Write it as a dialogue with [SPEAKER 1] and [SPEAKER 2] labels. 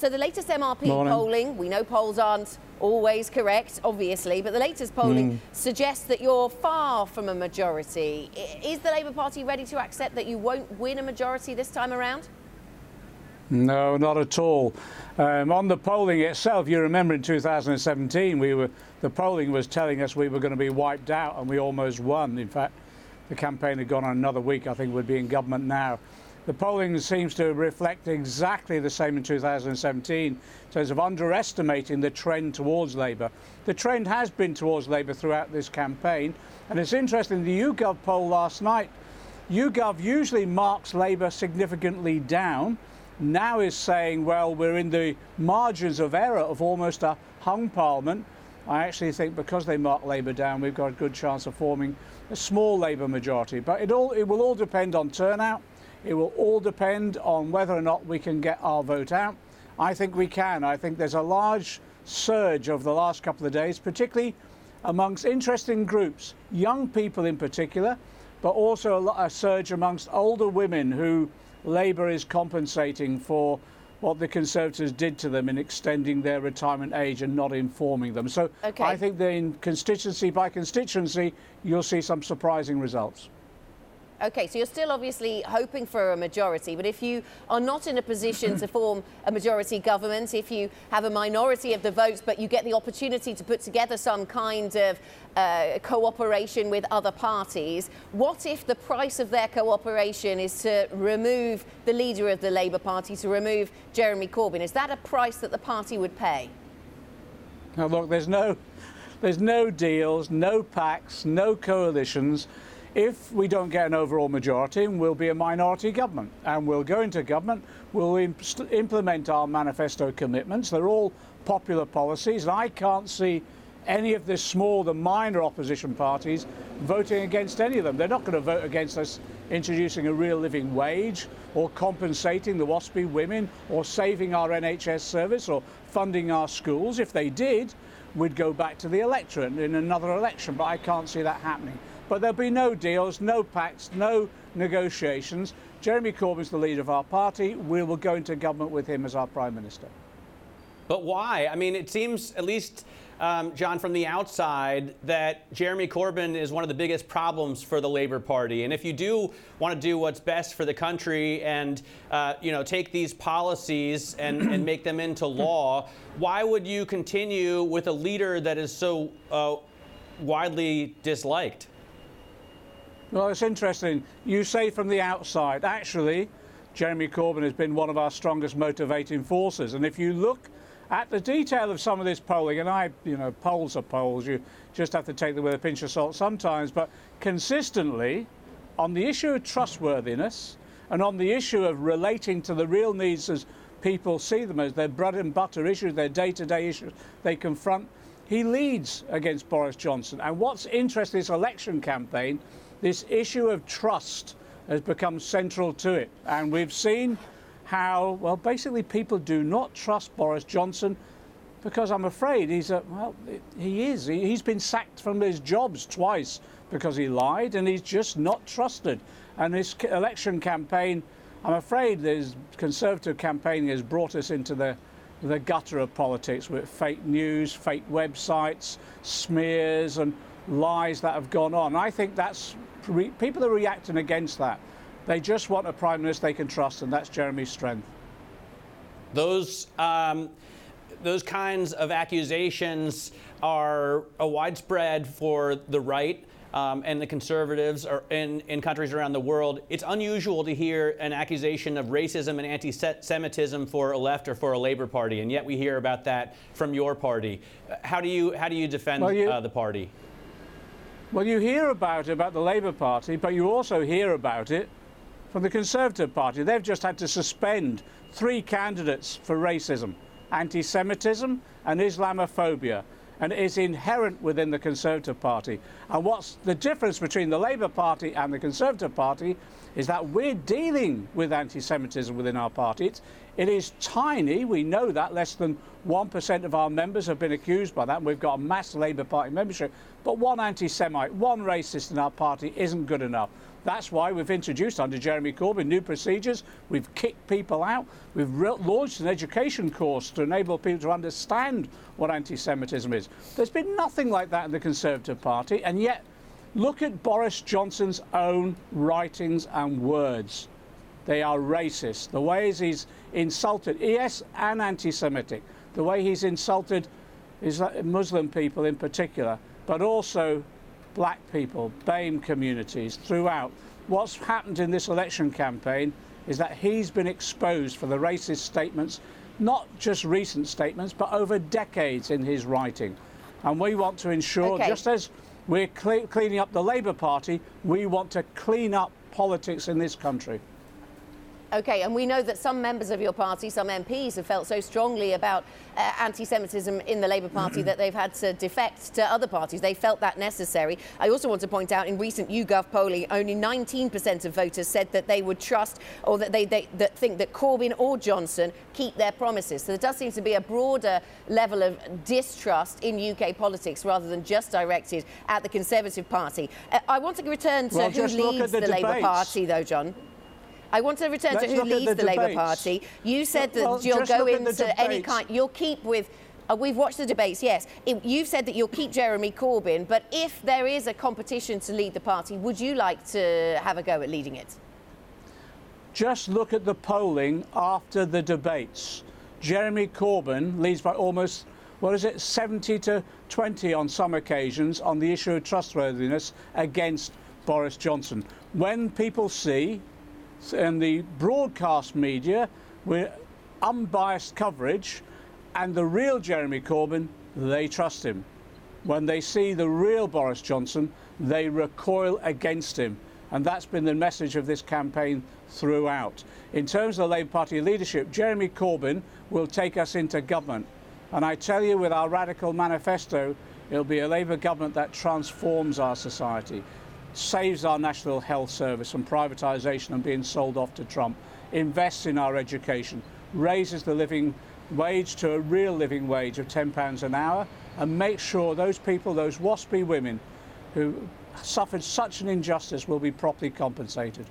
[SPEAKER 1] So the latest MRP polling, we know polls aren't always correct, obviously, but the latest polling suggests that you're far from a majority. Is the Labour Party ready to accept that you won't win a majority this time around?
[SPEAKER 2] No, not at all. On the polling itself, you remember in 2017, the polling was telling us we were going to be wiped out, and we almost won. In fact, the campaign had gone on another week. I think we'd be in government now. The polling seems to reflect exactly the same in 2017 in terms of underestimating the trend towards Labour. The trend has been towards Labour throughout this campaign, and it's interesting, the YouGov poll last night, YouGov usually marks Labour significantly down, now is saying, well, we're in the margins of error of almost a hung parliament. I actually think because they mark Labour down, we've got a good chance of forming a small Labour majority. But it will all depend on turnout. It will all depend on whether or not we can get our vote out. I think we can. I think there's a large surge over the last couple of days, particularly amongst interesting groups, young people in particular, but also a surge amongst older women who Labour is compensating for what the Conservatives did to them in extending their retirement age and not informing them. So I think that in constituency by constituency, you'll see some surprising results.
[SPEAKER 1] OK, so you're still obviously hoping for a majority, but if you are not in a position to form a majority government, if you have a minority of the votes, but you get the opportunity to put together some kind of cooperation with other parties, what if the price of their cooperation is to remove the leader of the Labour Party, to remove Jeremy Corbyn? Is that a price that the party would pay?
[SPEAKER 2] Now, look, there's no deals, no pacts, no coalitions. If we don't get an overall majority, we'll be a minority government, and we'll go into government, we'll implement our manifesto commitments. They're all popular policies, and I can't see any of the small, the minor opposition parties voting against any of them. They're not going to vote against us introducing a real living wage, or compensating the WASPy women, or saving our NHS service, or funding our schools. If they did, we'd go back to the electorate in another election, but I can't see that happening. But there'll be no deals, no pacts, no negotiations. Jeremy Corbyn's the leader of our party. We will go into government with him as our Prime Minister.
[SPEAKER 3] But why? I mean, it seems, at least, John, from the outside, that Jeremy Corbyn is one of the biggest problems for the Labour Party. And if you do want to do what's best for the country and, take these policies and make them into law, why would you continue with a leader that is so widely disliked?
[SPEAKER 2] Well, it's interesting. You say from the outside, actually, Jeremy Corbyn has been one of our strongest motivating forces. And if you look at the detail of some of this polling, and polls are polls, you just have to take them with a pinch of salt sometimes, but consistently, on the issue of trustworthiness and on the issue of relating to the real needs as people see them as their bread and butter issues, their day-to-day issues they confront, he leads against Boris Johnson. And what's interesting, this election campaign, this issue of trust has become central to it. And we've seen how, well, basically people do not trust Boris Johnson because I'm afraid he's been sacked from his jobs twice because he lied, and he's just not trusted. And this election campaign, I'm afraid this Conservative campaigning has brought us into the gutter of politics with fake news, fake websites, smears and lies that have gone on. I think that's people are reacting against that. They just want a Prime Minister they can trust, and that's Jeremy's strength.
[SPEAKER 3] Those kinds of accusations are widespread for the right and the Conservatives in countries around the world. It's unusual to hear an accusation of racism and anti-Semitism for a left or for a Labour Party, and yet we hear about that from your party. How do you defend the party?
[SPEAKER 2] Well, you hear about the Labour Party, but you also hear about it from the Conservative Party. They've just had to suspend 3 candidates for racism, anti-Semitism and Islamophobia, and it is inherent within the Conservative Party. And what's the difference between the Labour Party and the Conservative Party is that we're dealing with anti-Semitism within our party. It is tiny, we know that, less than 1% of our members have been accused by that, and we've got a mass Labour Party membership, but one anti-Semite, one racist in our party isn't good enough. That's why we've introduced, under Jeremy Corbyn, new procedures. We've kicked people out. We've launched an education course to enable people to understand what anti-Semitism is. There's been nothing like that in the Conservative Party, and yet look at Boris Johnson's own writings and words. They are racist. The ways he's insulted, yes, and anti-Semitic, the way he's insulted Muslim people in particular, but also black people, BAME communities throughout. What's happened in this election campaign is that he's been exposed for the racist statements, not just recent statements, but over decades in his writing. And we want to ensure, just as we're cleaning up the Labour Party, we want to clean up politics in this country.
[SPEAKER 1] OK, and we know that some members of your party, some MPs, have felt so strongly about anti-Semitism in the Labour Party that they've had to defect to other parties. They felt that necessary. I also want to point out in recent YouGov polling, only 19% of voters said that they would trust or that they think that Corbyn or Johnson keep their promises. So there does seem to be a broader level of distrust in UK politics rather than just directed at the Conservative Party. I want to return to who leads the Labour Party, though, John. I want to return to who leads the Labour Party. You said that you'll go into any kind, you'll keep with, we've watched the debates, yes. You've said that you'll keep Jeremy Corbyn, but if there is a competition to lead the party, would you like to have a go at leading it?
[SPEAKER 2] Just look at the polling after the debates. Jeremy Corbyn leads by almost, 70 to 20 on some occasions on the issue of trustworthiness against Boris Johnson. When people see in the broadcast media with unbiased coverage and the real Jeremy Corbyn, they trust him. When they see the real Boris Johnson, they recoil against him. And that's been the message of this campaign throughout. In terms of the Labour Party leadership, Jeremy Corbyn will take us into government. And I tell you, with our radical manifesto, it'll be a Labour government that transforms our society, saves our National Health Service from privatisation and being sold off to Trump, invests in our education, raises the living wage to a real living wage of £10 an hour, and makes sure those people, those WASPy women who suffered such an injustice, will be properly compensated.